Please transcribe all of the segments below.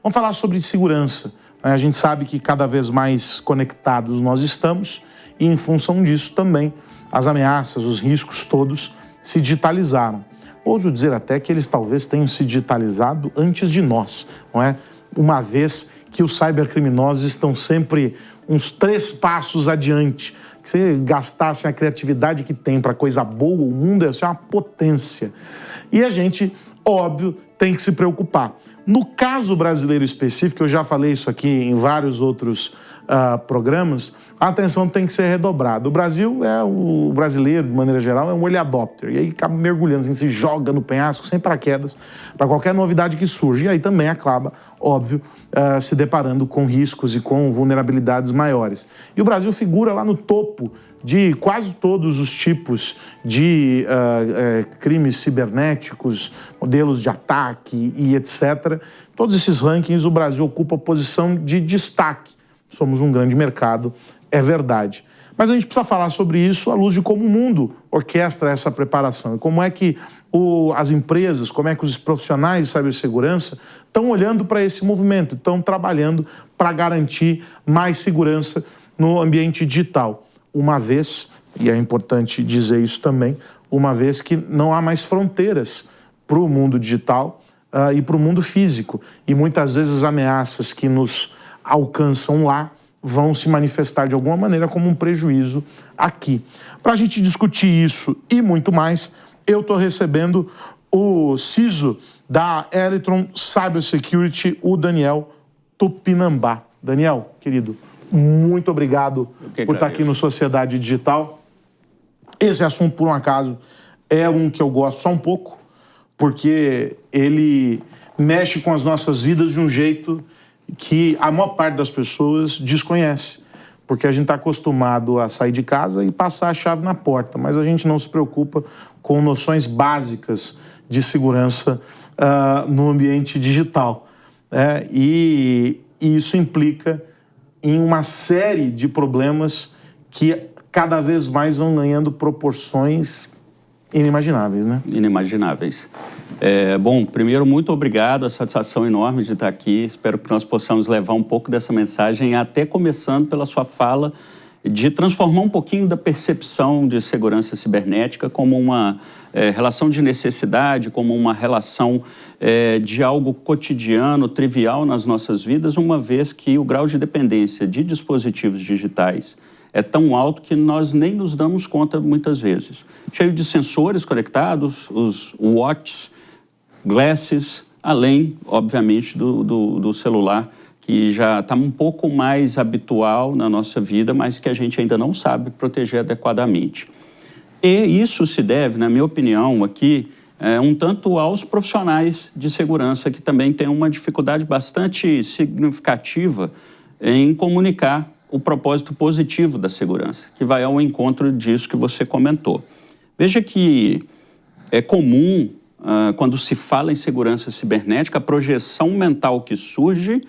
Vamos falar sobre segurança. A gente sabe que cada vez mais conectados nós estamos e, em função disso, também as ameaças, os riscos todos se digitalizaram. Ouso dizer até que eles talvez tenham se digitalizado antes de nós, não é? Uma vez que os cybercriminosos estão sempre uns 3 passos adiante. Que se gastassem a criatividade que tem para coisa boa, o mundo ia ser uma potência. E a gente, óbvio, tem que se preocupar. No caso brasileiro específico, eu já falei isso aqui em vários outros programas, a atenção tem que ser redobrada. O Brasil o brasileiro, de maneira geral, é um early adopter. E aí acaba mergulhando, assim, se joga no penhasco, sem paraquedas, para qualquer novidade que surge. E aí também acaba, óbvio, se deparando com riscos e com vulnerabilidades maiores. E o Brasil figura lá no topo de quase todos os tipos de crimes cibernéticos, modelos de ataque e etc. Todos esses rankings, o Brasil ocupa posição de destaque. Somos um grande mercado, é verdade. Mas a gente precisa falar sobre isso à luz de como o mundo orquestra essa preparação. E como é que as empresas, como é que os profissionais de cibersegurança estão olhando para esse movimento, estão trabalhando para garantir mais segurança no ambiente digital. Uma vez, e é importante dizer isso também, uma vez que não há mais fronteiras para o mundo digital e para o mundo físico. E muitas vezes as ameaças que nos alcançam lá vão se manifestar de alguma maneira como um prejuízo aqui. Para a gente discutir isso e muito mais, eu estou recebendo o CISO da Electron Cybersecurity, o Daniel Tupinambá. Daniel, querido, muito obrigado por estar aqui no Sociedade Digital. Esse assunto, por um acaso, é um que eu gosto só um pouco, porque ele mexe com as nossas vidas de um jeito que a maior parte das pessoas desconhece, porque a gente está acostumado a sair de casa e passar a chave na porta, mas a gente não se preocupa com noções básicas de segurança no ambiente digital. E isso implica em uma série de problemas que cada vez mais vão ganhando proporções inimagináveis, né? Inimagináveis. Bom, primeiro, muito obrigado, a satisfação enorme de estar aqui. Espero que nós possamos levar um pouco dessa mensagem, até começando pela sua fala, de transformar um pouquinho da percepção de segurança cibernética como uma relação de necessidade, como uma relação de algo cotidiano, trivial nas nossas vidas, uma vez que o grau de dependência de dispositivos digitais é tão alto que nós nem nos damos conta muitas vezes. Cheio de sensores conectados, os watches, glasses, além, obviamente, do celular, que já está um pouco mais habitual na nossa vida, mas que a gente ainda não sabe proteger adequadamente. E isso se deve, na minha opinião, aqui, um tanto aos profissionais de segurança, que também têm uma dificuldade bastante significativa em comunicar o propósito positivo da segurança, que vai ao encontro disso que você comentou. Veja que é comum, quando se fala em segurança cibernética, a projeção mental que surge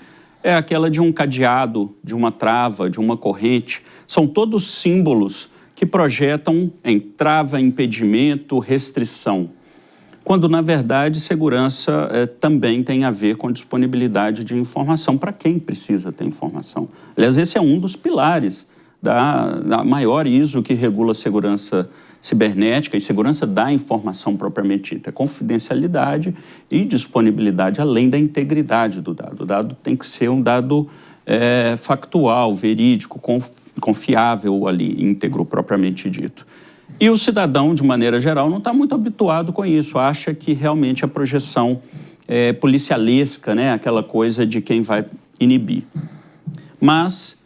é aquela de um cadeado, de uma trava, de uma corrente. São todos símbolos que projetam em trava, impedimento, restrição. Quando, na verdade, segurança também tem a ver com disponibilidade de informação para quem precisa ter informação. Aliás, esse é um dos pilares da maior ISO que regula a segurança cibernética e segurança da informação propriamente dita. Confidencialidade e disponibilidade, além da integridade do dado. O dado tem que ser um dado factual, verídico, confiável ali, íntegro propriamente dito. E o cidadão, de maneira geral, não está muito habituado com isso. Acha que realmente a projeção policialesca, né? Aquela coisa de quem vai inibir. Mas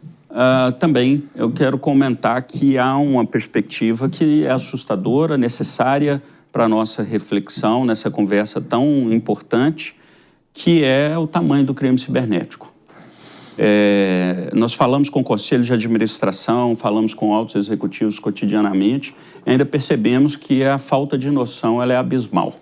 também eu quero comentar que há uma perspectiva que é assustadora, necessária para a nossa reflexão nessa conversa tão importante, que é o tamanho do crime cibernético. Nós falamos com conselhos de administração, falamos com altos executivos cotidianamente, e ainda percebemos que a falta de noção ela é abismal.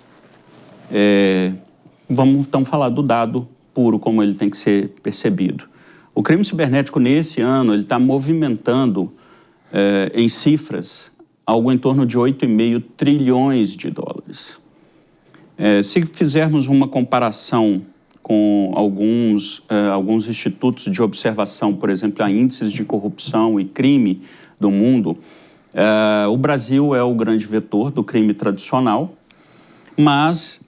Vamos então falar do dado puro, como ele tem que ser percebido. O crime cibernético nesse ano ele está movimentando em cifras algo em torno de 8,5 trilhões de dólares. Se fizermos uma comparação com alguns institutos de observação, por exemplo, a índices de corrupção e crime do mundo, o Brasil é o grande vetor do crime tradicional, mas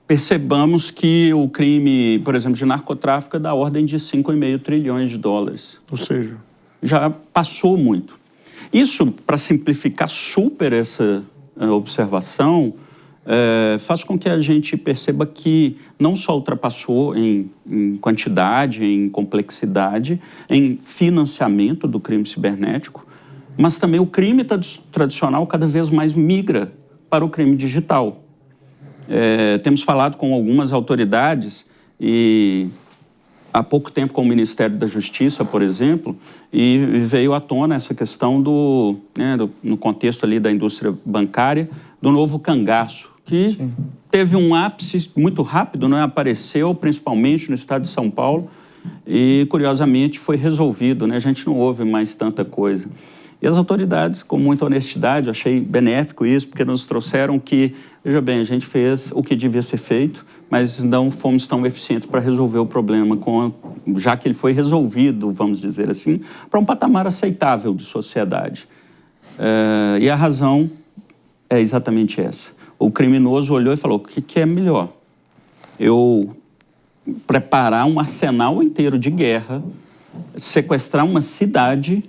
percebamos que o crime, por exemplo, de narcotráfico é da ordem de 5,5 trilhões de dólares. Ou seja, já passou muito. Isso, para simplificar super essa observação, faz com que a gente perceba que não só ultrapassou em quantidade, em complexidade, em financiamento do crime cibernético, mas também o crime tradicional cada vez mais migra para o crime digital. Temos falado com algumas autoridades e há pouco tempo com o Ministério da Justiça, por exemplo, e veio à tona essa questão no contexto ali da indústria bancária, do novo cangaço, que teve um ápice muito rápido, apareceu principalmente no estado de São Paulo e, curiosamente, foi resolvido, a gente não ouve mais tanta coisa. E as autoridades, com muita honestidade, eu achei benéfico isso, porque nos trouxeram que, veja bem, a gente fez o que devia ser feito, mas não fomos tão eficientes para resolver o problema, já que ele foi resolvido, vamos dizer assim, para um patamar aceitável de sociedade. E a razão é exatamente essa. O criminoso olhou e falou, o que é melhor? Eu preparar um arsenal inteiro de guerra, sequestrar uma cidade,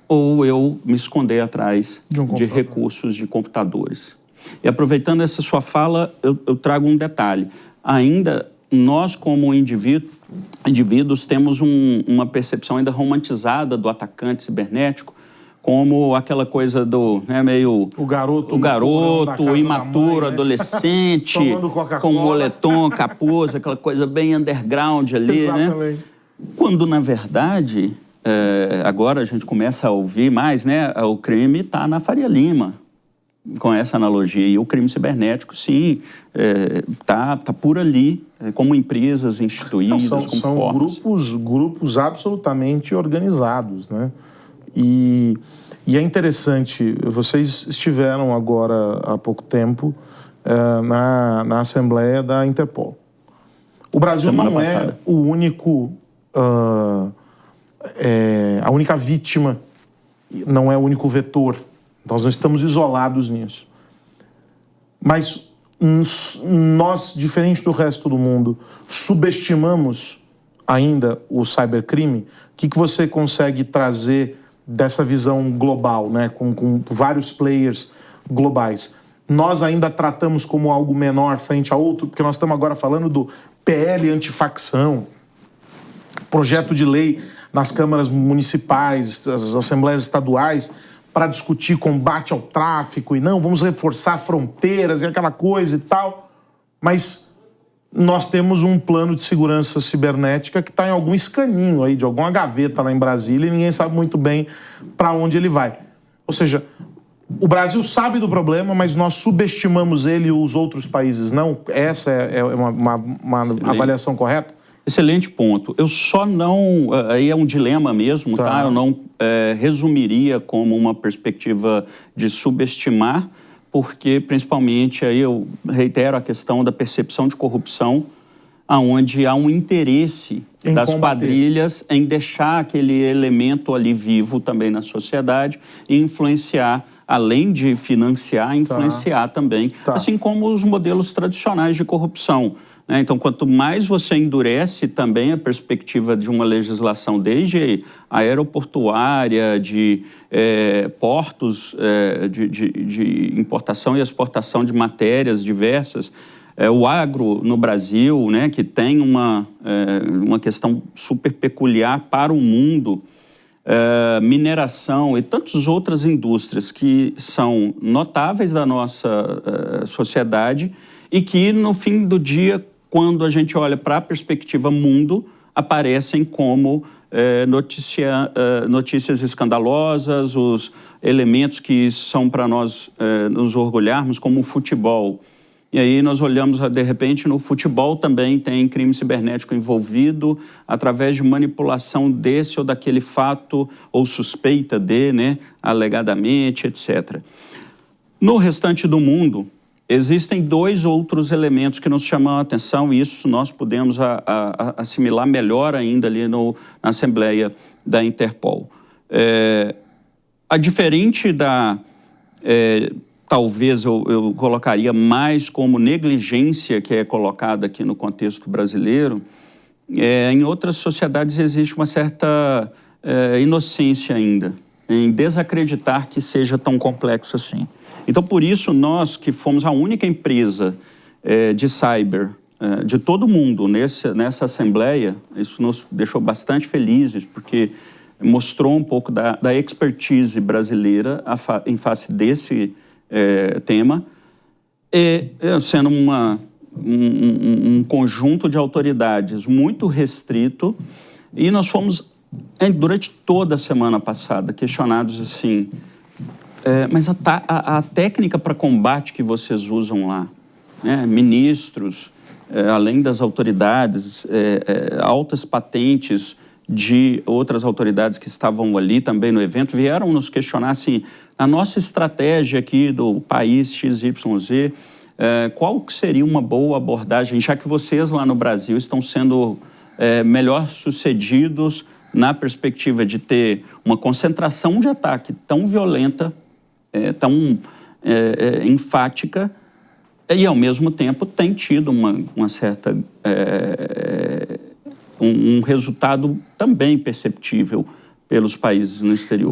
ou eu me esconder atrás de recursos de computadores. E aproveitando essa sua fala, eu trago um detalhe. Ainda, nós como indivíduos temos uma percepção ainda romantizada do atacante cibernético, como aquela coisa do meio... O garoto imaturo, adolescente, com moletom, capuz, aquela coisa bem underground ali, né? Quando, na verdade... agora a gente começa a ouvir mais, o crime está na Faria Lima, com essa analogia. E o crime cibernético, sim, está por ali, como empresas instituídas, são grupos absolutamente organizados, né? E é interessante, vocês estiveram agora há pouco tempo na Assembleia da Interpol. O Brasil não é o único... a única vítima, não é o único vetor. Nós não estamos isolados nisso. Mas nós, diferente do resto do mundo, subestimamos ainda o cybercrime. O que você consegue trazer dessa visão global, com vários players globais? Nós ainda tratamos como algo menor frente a outro, porque nós estamos agora falando do PL antifacção, projeto de lei nas câmaras municipais, as assembleias estaduais, para discutir combate ao tráfico e não, vamos reforçar fronteiras e aquela coisa e tal. Mas nós temos um plano de segurança cibernética que está em algum escaninho aí, de alguma gaveta lá em Brasília, e ninguém sabe muito bem para onde ele vai. Ou seja, o Brasil sabe do problema, mas nós subestimamos ele e os outros países não? Essa é uma avaliação correta? Excelente ponto. Eu só não... Aí é um dilema mesmo, tá? Eu não resumiria como uma perspectiva de subestimar, porque, principalmente, aí eu reitero a questão da percepção de corrupção, onde há um interesse das quadrilhas em deixar aquele elemento ali vivo também na sociedade e influenciar, além de financiar, influenciar também, assim como os modelos tradicionais de corrupção. Então, quanto mais você endurece também a perspectiva de uma legislação, desde a aeroportuária, de portos de importação e exportação de matérias diversas, o agro no Brasil, que tem uma questão super peculiar para o mundo, mineração e tantas outras indústrias que são notáveis da nossa sociedade e que, no fim do dia, quando a gente olha para a perspectiva mundo, aparecem como notícias escandalosas, os elementos que são para nós nos orgulharmos, como o futebol. E aí nós olhamos, de repente, no futebol também tem crime cibernético envolvido, através de manipulação desse ou daquele fato, ou suspeita de, alegadamente, etc. No restante do mundo, existem dois outros elementos que nos chamam a atenção, e isso nós pudemos assimilar melhor ainda ali na Assembleia da Interpol. A diferente da... talvez eu colocaria mais como negligência que é colocada aqui no contexto brasileiro, em outras sociedades existe uma certa inocência ainda, em desacreditar que seja tão complexo assim. Então, por isso, nós que fomos a única empresa de cyber de todo mundo nessa Assembleia, isso nos deixou bastante felizes, porque mostrou um pouco da expertise brasileira em face desse tema, sendo um conjunto de autoridades muito restrito, e nós fomos, durante toda a semana passada, questionados assim, mas a técnica para combate que vocês usam lá, né, ministros, além das autoridades, altas patentes de outras autoridades que estavam ali também no evento, vieram nos questionar assim, a nossa estratégia aqui do país XYZ, qual que seria uma boa abordagem, já que vocês lá no Brasil estão sendo melhor sucedidos na perspectiva de ter uma concentração de ataque tão violenta, tão enfática, e ao mesmo tempo tem tido uma certa... um resultado também perceptível pelos países no exterior.